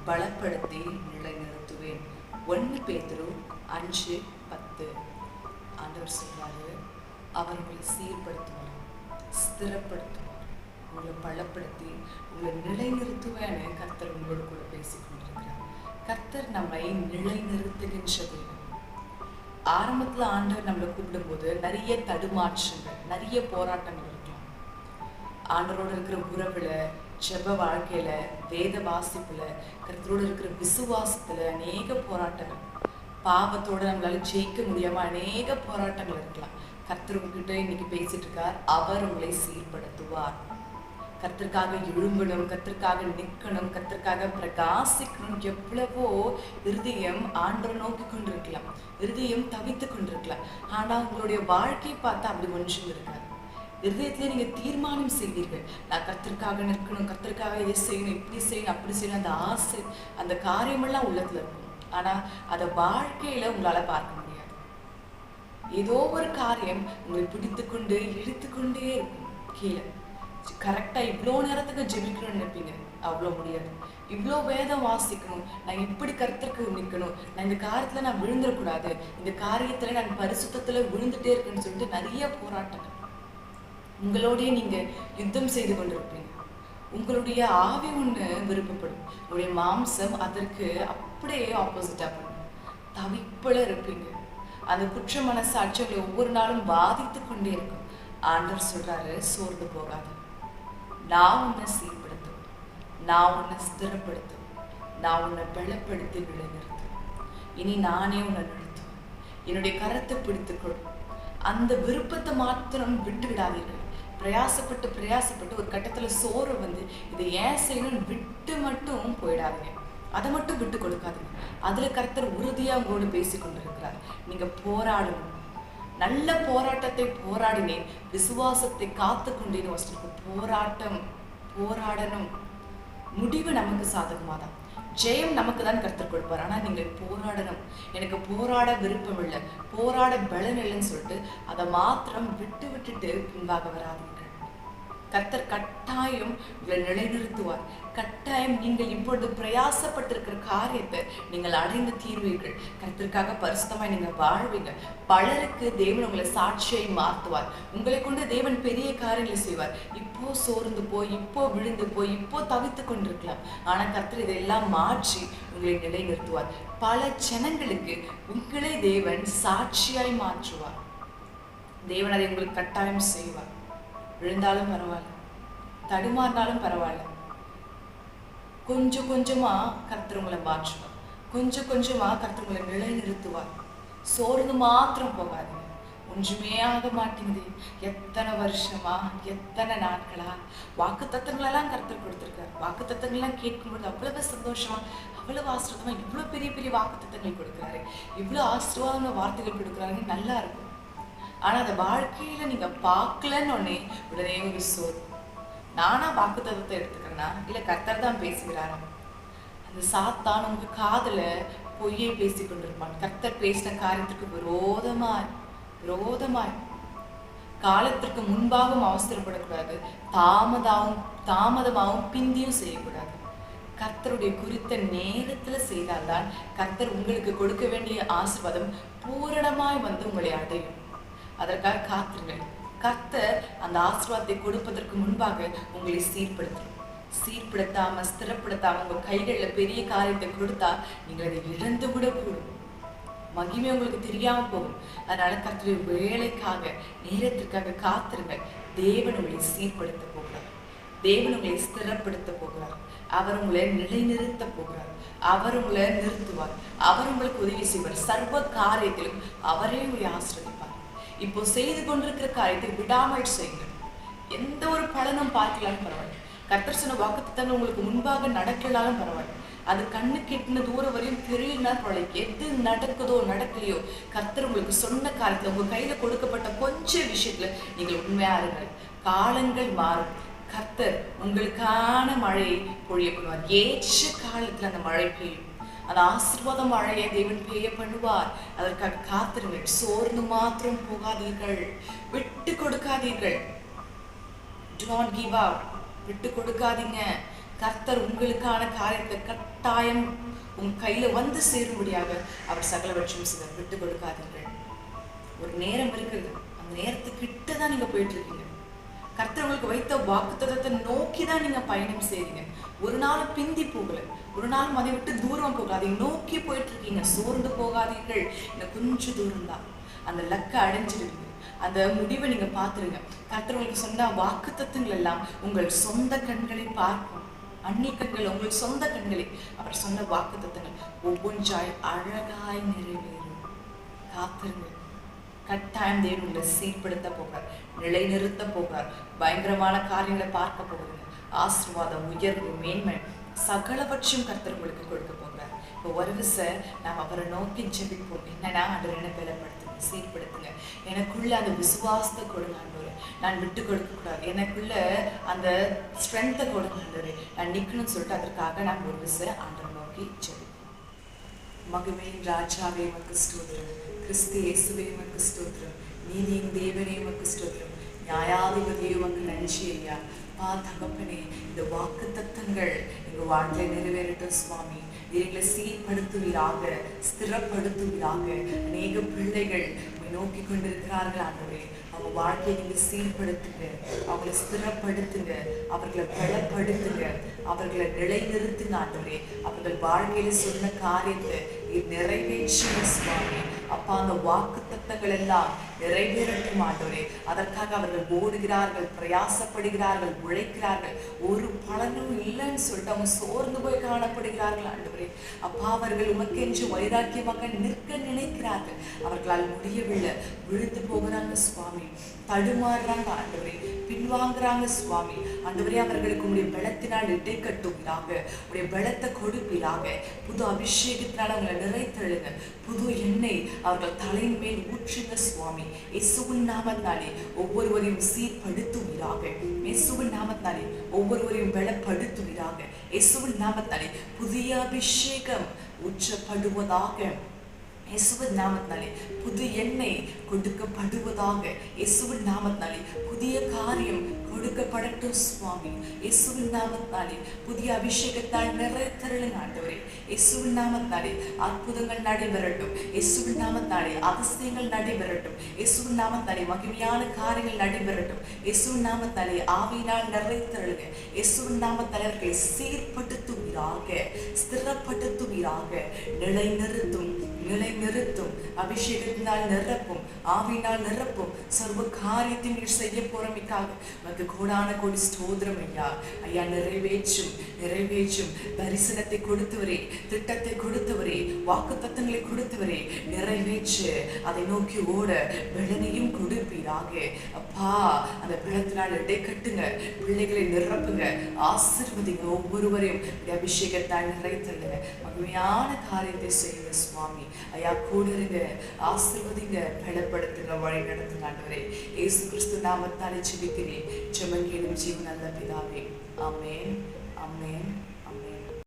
பலப்படுத்தி நிலைநிறுத்துவேன். 1 பேதுரு 5:10. ஆண்டவர் சொல்றாரு, அவர் உங்களை சீர்படுத்துவார், ஸ்திரப்படுத்துவார், உங்களை பலப்படுத்தி உங்களை நிலைநிறுத்துவேன்னு கர்த்தர் உங்களோடு கூட பேசிக்கொண்டிருக்கிறார். கர்த்தர் நம்மை நிலைநிறுத்துகின்ற தேவன். ஆரம்பத்துல ஆண்டவர் நம்மளை கூப்பிடும்போது நிறைய தடுமாற்றங்கள், நிறைய போராட்டங்கள் இருக்கலாம். ஆண்டவரோட இருக்கிற உறவுல, ஜெப வாழ்க்கையில, வேத வாசிப்புல, கர்த்தரோட இருக்கிற விசுவாசத்துல அநேக போராட்டங்கள், பாவத்தோட நம்மளால ஜெயிக்க முடியாம அநேக போராட்டங்கள் இருக்கலாம். கர்த்தர் உங்ககிட்ட இன்னைக்கு பேசிட்டு இருக்கார். அவர் உங்களை சீர்படுத்துவார். கர்த்தருக்காக எழும்பணும், கர்த்தருக்காக நிற்கணும், கர்த்தருக்காக பிரகாசிக்கணும். எவ்வளவோ இருதயம் ஆண்டவரை நோக்கி கொண்டிருக்கலாம், இருதயம் தவித்து கொண்டிருக்கலாம். ஆனா உங்களுடைய வாழ்க்கையை பார்த்தா அப்படி ஒன்றும் இருக்காது. இருதயத்திலே நீங்க தீர்மானம் செய்வீர்கள், நான் கர்த்தருக்காக நிற்கணும், கர்த்தருக்காக இதை செய்யணும், இப்படி செய்யணும், அப்படி செய்யணும். அந்த ஆசை, அந்த காரியமெல்லாம் உள்ளத்துல இருக்கும். ஆனா அதை வாழ்க்கையில உங்களால பார்க்க முடியாது. ஏதோ ஒரு காரியம் உங்களை பிடித்துக்கொண்டு இழுத்துக்கொண்டே இருக்கும் கீழே. கரெக்டா இவ்வளோ நேரத்துக்கு ஜெபிக்கணும்னு நினைப்பீங்க, அவ்வளோ முடியாது. இவ்வளோ வேதம் வாசிக்கணும், நான் இப்படி கர்த்தருக்கு நிற்கணும், நான் இந்த காரியத்துல நான் விழுந்துடக்கூடாது, இந்த காரியத்துல நான் பரிசுத்தத்துல விழுந்துட்டே இருக்கேன்னு சொல்லிட்டு நிறைய போராட்டங்கள் உங்களோடய நீங்க யுத்தம் செய்து கொண்டிருப்பீங்க. உங்களுடைய ஆவி ஒண்ணு விருப்பப்படும், உங்களுடைய மாம்சம் அதற்கு அப்படியே ஆப்போசிட்டா பண்ணும். தவிப்புல இருப்பீங்க. அந்த குற்ற மனசாட்சி உங்களை ஒவ்வொரு நாளும் பாதித்து கொண்டே இருக்கும். ஆண்டவர் சொல்றாரு, சோர்ந்து போகாது, நான் உன்னை சீர்படுத்தும், நான் உன்னை ஸ்திரப்படுத்தும், நான் உன்னை பலப்படுத்தி நிலைநிறுத்தும். இனி நானே உன்னை நிறுத்தும். என்னுடைய கரத்தை பிடித்துக்கொள். அந்த விருப்பத்தை மாத்திரம் விட்டு விடாதீர்கள். பிரயாசப்பட்டு ஒரு கட்டத்துல சோறு வந்து இதை ஏன் செய்யணும்னு விட்டு மட்டும் போயிடாதீங்க. அதை மட்டும் விட்டு கொடுக்காதீங்க. அதுல கர்த்தர் உறுதியா உங்களோடு பேசி கொண்டிருக்கிறார். நீங்க போராடணும். நல்ல போராட்டத்தை போராடினேன், விசுவாசத்தை காத்து கொண்டேன்னு போராடணும். முடிவு நமக்கு சாதகமாதான், ஜெயம் நமக்கு தான் கர்த்தர் கொடுப்பார். ஆனா நீங்கள் போராடணும். எனக்கு போராட விருப்பம் இல்லை, போராட பலன் இல்லைன்னு சொல்லிட்டு அதை மாத்திரம் விட்டுட்டு பின்பாக வராதீர்கள். கர்த்தர் கட்டாயம் உங்களை நிலைநிறுத்துவார். கட்டாயம் நீங்கள் இப்பொழுது பிரயாசப்பட்டிருக்கிற காரியத்தை நீங்கள் அடைந்து தீர்வீர்கள். கர்த்தருக்காக பரிசுத்தமாய் நீங்க வாழ்வீங்க. பலருக்கு தேவன் உங்களை சாட்சியை மாற்றுவார். உங்களை கொண்டு தேவன் பெரிய காரியங்களை செய்வார். இப்போ சோர்ந்து போய், இப்போ விழுந்து போய், இப்போ தவித்து கொண்டிருக்கலாம். ஆனா கர்த்தர் இதெல்லாம் மாற்றி உங்களை நிலைநிறுத்துவார். பல ஜனங்களுக்கு உங்களை தேவன் சாட்சியாய் மாற்றுவார். தேவன் அதை உங்களுக்கு கட்டாயம் செய்வார். விழுந்தாலும் பரவாயில்ல, தடுமாறினாலும் பரவாயில்ல, கொஞ்சம் கொஞ்சமா கர்த்தர் உங்களை மாற்றுவார். கொஞ்சம் கொஞ்சமா கர்த்தர் உங்களை நிலைநிறுத்துவார். சோர்ந்து மாத்திரம் போகாதீங்க. ஒன்றுமே ஆக மாட்டேங்குது, எத்தனை வருஷமா, எத்தனை நாட்களா வாக்குத்தத்தங்களெல்லாம் கர்த்தர் கொடுத்துருக்காரு. வாக்குத்தத்தங்கள்லாம் கேட்கும்போது அவ்வளவு சந்தோஷமா, அவ்வளவு ஆசீர்வாதமா, இவ்வளவு பெரிய பெரிய வாக்குத்தத்தங்கள் கொடுக்குறாரு, இவ்வளவு ஆசீர்வாதமான வார்த்தைகள் கொடுக்குறாருன்னு நல்லா இருக்கும். ஆனா அந்த வாழ்க்கையில நீங்க பார்க்கலன்னு உடனே ஒரு சோறு. நானா வாக்குத்தத்தத்தை எடுத்துக்கிறேன்னா, இல்ல கர்த்தர் தான் பேசுகிறாரா? அந்த சாத்தான் உங்க காதுல பொய்யை பேசி கொண்டிருப்பான். கர்த்தர் பேசின காரியத்துக்கு விரோதமாய் காலத்திற்கு முன்பாகவும் அவசரப்படக்கூடாது, தாமதமாகவும் பிந்தியும் செய்யக்கூடாது. கர்த்தருடைய குறித்த நேரத்துல செய்தால்தான் கர்த்தர் உங்களுக்கு கொடுக்க வேண்டிய ஆசீர்வாதம் பூரணமாய் வந்து உங்களை அடையும். அதற்காக காத்திருங்கள். கர்த்தர் அந்த ஆசீர்வாதத்தை கொடுப்பதற்கு முன்பாக உங்களை சீர்படுத்தாம ஸ்திரப்படுத்தாம உங்க கைகள்ல பெரிய காரியத்தை கொடுத்தா நீங்கள் அதை இழந்து விட கூடும். மகிமை உங்களுக்கு தெரியாம போகும். அதனால கர்த்தருடைய வேலைக்காக, நேரத்திற்காக காத்திருங்கள். தேவன் உங்களை சீர்படுத்த போகிறார். தேவன் உங்களை ஸ்திரப்படுத்த போகிறார். அவர் உங்களை நிலைநிறுத்த போகிறார். அவர் உங்களை நிறுத்துவார். அவர் உங்களுக்கு உதவி செய்வார். சர்வ காரியத்திலும் அவரே உங்களை ஆசீர்வதிப்பார். இப்போ செய்து கொண்டிருக்கிற காரியத்தை விடாமல் செய்யுங்கள். எந்த ஒரு பலனும் பார்க்கலாலும் பரவாயில்ல. கர்த்தர் சொன்ன வாக்குத்தத்தங்கள் உங்களுக்கு முன்பாக நடக்கலாலும் பரவாயில்ல. அது கண்ணு கெட்டின தூரம் வரையும் தெரியலனா பரவாயில்ல. எது நடக்குதோ நடக்கலையோ, கர்த்தர் உங்களுக்கு சொன்ன காரியத்துல, உங்க கையில கொடுக்கப்பட்ட கொஞ்ச விஷயத்துல நீங்கள் உண்மையா இருங்கள். காலங்கள் மாறும். கர்த்தர் உங்களுக்கான மழையை பொழிய பண்ணுவார். ஏற்ற காலத்துல அந்த மழை பெய்யும். அந்த ஆசீர்வாத மழையை தேவன் பெய்ய பண்ணுவார். அதற்காக காத்திருங்கள். சோர்ந்து மாத்திரம் போகாதீர்கள், விட்டு கொடுக்காதீர்கள். Do not give up. விட்டு கொடுக்காதீங்க. கர்த்தர் உங்களுக்கான காரியத்தை கட்டாயம் உங்க கையில வந்து சேரும்படியாக அவர் சகலவற்றையும் செய்வார். விட்டு கொடுக்காதீர்கள். ஒரு நேரம் இருக்குது, அந்த நேரத்துக்கிட்ட தான் நீங்க போயிட்டு இருக்கீங்க. கர்த்தர் உங்களுக்கு வைத்த வாக்குத்தத்தத்தை நோக்கி தான் நீங்க பயணம் செய்றீங்க. ஒரு நாள் பிந்தி போகல, ஒரு நாள் அதை விட்டு தூரம் போகல, அதை நோக்கி போயிட்டு இருக்கீங்க. சோர்ந்து போகாதீர்கள். இன்னும் கொஞ்சம் தூரம் தான், அந்த லக்கை அடைஞ்சிருவீங்க. அந்த முடிவை நீங்க பார்த்துருங்க. கர்த்தர் உங்களுக்கு சொன்ன வாக்குத்தத்தங்கள் எல்லாம் உங்கள் சொந்த கண்களை பார்க்கும். அந்நிய கண்கள் உங்கள் சொந்த கண்களை அவர் சொன்ன வாக்குத்தத்தங்கள் ஒவ்வொன்றாய் அழகாய் நிறைவேறும். காத்திருங்க. கட்டாயம் தேவன் உங்களை சீர்படுத்த போகிறார், நிலைநிறுத்த போகிறார். பயங்கரமான காரியங்களை பார்க்க போகிறீங்க. ஆசீர்வாதம், உயர்வு, மேன்மை சகலவற்றையும் கர்த்தர் உங்களுக்கு கொடுக்க போகிறார். இப்போ ஒரு விஷயம் நாம் அவரை நோக்கி ஜெபிப்போம். என்னன்னா, ஆண்டவரை என்ன பலப்படுத்துங்க, சீர்படுத்துங்க. எனக்குள்ள அந்த விசுவாசத்தை கொடுங்க ஆண்டவரே, நான் விட்டு கொடுக்க கூடாது. எனக்குள்ள அந்த ஸ்ட்ரென்த்தை கொடுங்க ஆண்டவரே, நான் நிக்கணும்னு சொல்லிட்டு அதற்காக நான் ஒரு விஷயம் ஆண்டவரை நோக்கி ஜெபிப்போம். மகிமையின் ராஜாவே உமக்கு ஸ்தோத்திரம், கிறிஸ்து இயேசுவே உமக்கு ஸ்தோத்திரம், நீதியின் தேவனே உமக்கு ஸ்தோத்திரம், நியாயாதிபதியே உமக்கு நன்றி ஐயா. தகப்பனே, இந்த வாக்கு தத்தங்கள் எங்க வாழ்க்கையை நிறைவேறட்டும் சுவாமி. எங்களை சீர்படுத்துவீராக, ஸ்திரப்படுத்துவீராக. அநேக பிள்ளைகள் நோக்கி கொண்டிருக்கிறார்கள் ஆண்டவரே, அவங்க வாழ்க்கையை நீங்க சீர்படுத்துங்க, அவங்களை ஸ்திரப்படுத்துங்க, அவர்களை பலப்படுத்துங்க, அவர்களை நிலைநிறுத்துங்க ஆண்டவரே. அவர்கள் வாழ்க்கையில சொன்ன காரியத்தை நிறைவேற்றுங்க சுவாமி. அப்பா, அந்த வாக்கு தத்தங்கள் எல்லாம் நிறைவேறட்டும் ஆண்டவரே. அதற்காக அவர்கள் ஓடுகிறார்கள், பிரயாசப்படுகிறார்கள், உழைக்கிறார்கள், ஒரு பலனும் இல்லைன்னு சொல்லிட்டு அவங்க சோர்ந்து போய் காணப்படுகிறார்கள் ஆண்டவரே. அப்பா, அவர்கள் உமக்கென்று வைராக்கியமாக நிற்க நினைக்கிறார்கள், அவர்களால் முடியவில்லை, விழுந்து போகிறாங்க சுவாமி, தடுமாறுறாங்க ஆண்டவரே, பின்வாங்குறாங்க சுவாமி. ஆண்டவரே, அவர்களுக்கு உடைய பலத்தினால் இடை கட்டுவீராக, உடைய பலத்தை கொடுப்பீராக. புது அபிஷேகத்தினால் அவங்களை நிறைத்தழுங்க, புது எண்ணெய் அவர்கள் தலையின் மேல் ஊற்றுங்க சுவாமி. இயேசுவின் நாமத்தினாலே ஒவ்வொருவரையும் சீர்படுத்துவீராக, இயேசுவின் நாமத்தினாலே ஒவ்வொருவரையும் பலப்படுத்துவீராக, இயேசுவின் நாமத்தினாலே புதிய அபிஷேகம் ஊற்றப்படுவதாக, இயேசுவின் நாமத்தினாலே புது எண்ணெய் கொடுக்கப்படுவதாக, இயேசுவின் நாமத்தினாலே புதிய காரியம் கொடுக்கப்படட்டும் சுவாமி. இயேசுவின் நாமத்தினாலே புதிய அபிஷேகத்தால் நிறைத்தருளுங்க ஆண்டவரே. இயேசுவின் நாமத்தினாலே அற்புதங்கள் நடைபெறட்டும், இயேசுவின் நாமத்தினாலே அதிசயங்கள் நடைபெறட்டும், இயேசுவின் நாமத்தினாலே மகிமையான காரியங்கள் நடைபெறட்டும், இயேசுவின் நாமத்தினாலே ஆவியினால் நிறைத்தருளுங்க, இயேசுவின் நாமத்தினாலே அவர்களை சீர்படுத்துவீராக, ஸ்திரப்படுத்துவீராக, நிலைநிறுத்தும், நிலைநிறுத்தும், அபிஷேகத்தினால் நிரப்பும், ஆவியினால் நிரப்பும். சர்வ காரியத்தையும் நீர் செய்ய போறமைக்காக உனக்கு கோடான கோடி ஸ்தோத்திரம் ஐயா. ஐயா, நிறைவேற்றும், நிறைவேற்றும். தரிசனத்தை கொடுத்தவரே, திட்டத்தை கொடுத்தவரே, வாக்கு தத்தங்களை கொடுத்தவரே, நிறைவேற்று. அதை நோக்கி ஓட பலனையும் கொடுப்பீராக. அப்பா, அந்த பலத்தினால் இடை கட்டுங்க, பிள்ளைகளை நிரப்புங்க, ஆசீர்வதிங்க, ஒவ்வொருவரையும் அபிஷேகத்தால் நிறைத்தல்லுங்க, மகிமையான காரியத்தை செய்யுங்க சுவாமி. ஐயா, கூட இருங்க, ஆசீர்வதிங்க, பலப்படுத்துங்க, வழி நடத்துங்க ஆண்டவரே. இயேசு கிறிஸ்து நாமத்தாலே ஜெபிக்கிறேன், ஜெபம் கேளும் ஜீவன் நல்ல பிதாவே. ஆமென், ஆமென்.